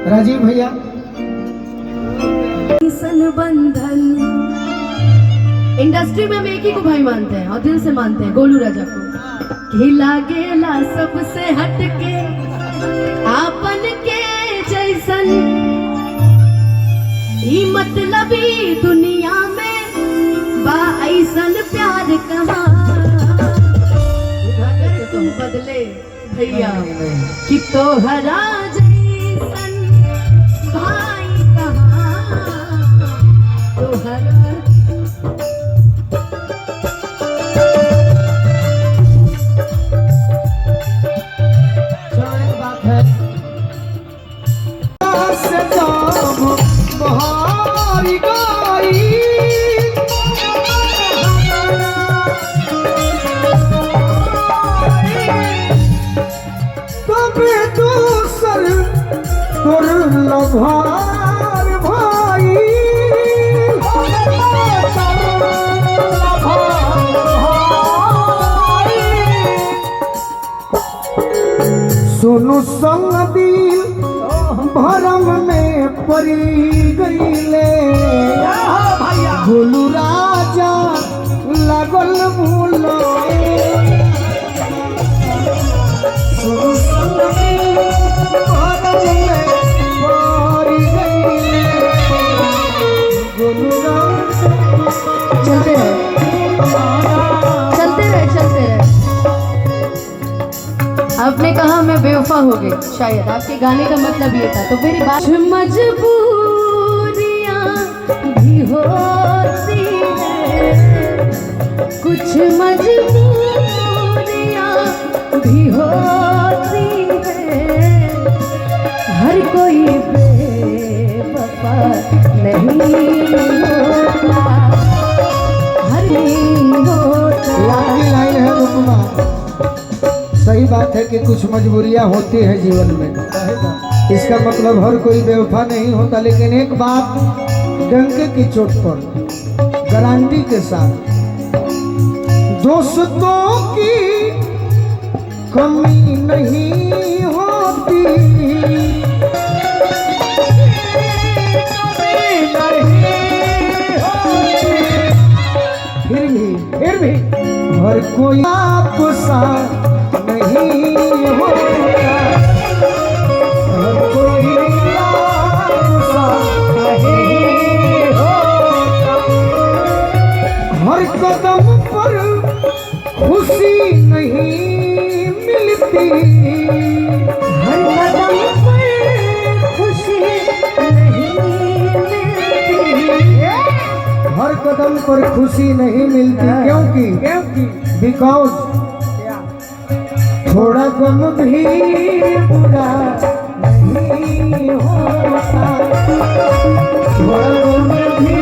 राजीव भैया बंधन इंडस्ट्री में हम एक ही को भाई मानते हैं और दिल से मानते हैं, गोलू राजा को। खिला गेला सबसे हटके आपन के जैसन ई मतलबी दुनिया में बा ऐसन प्यार कहाँ। अगर तुम बदले भैया कि तोहरा जैसन भाई कहाँ तोहरा। भार भाई सुनु संग दिल भरम में पड़ी गईले गोलू राजा लागल भूलो सुनु संग दिल भरम में चलते रहे चलते रहे चलते रहे। आपने कहा मैं बेवफा हो गई, शायद आपके गाने का मतलब ये था। तो मेरी बात, मजबूरियां भी होती है, कुछ मजबूरियां भी होती है, हर कोई बेवफा नहीं होता, हर नहीं होता। लाइन है रुकमा, सही बात है कि कुछ मजबूरियां होती है जीवन में, इसका मतलब हर कोई बेवफा नहीं होता। लेकिन एक बात डंके की चोट पर गारंटी के साथ, दोस्तों की कमी नहीं होती, फिर भी हर कोई आपसा नहीं होता, हर कोई आपसा नहीं होता, हर कदम पर खुशी नहीं मिलती, हर कदम पर खुशी नहीं मिलती, हर कदम पर खुशी नहीं मिलती। क्योंकि बिकॉज थोड़ा गम भी बुरा नहीं होता, थोड़ा गम भी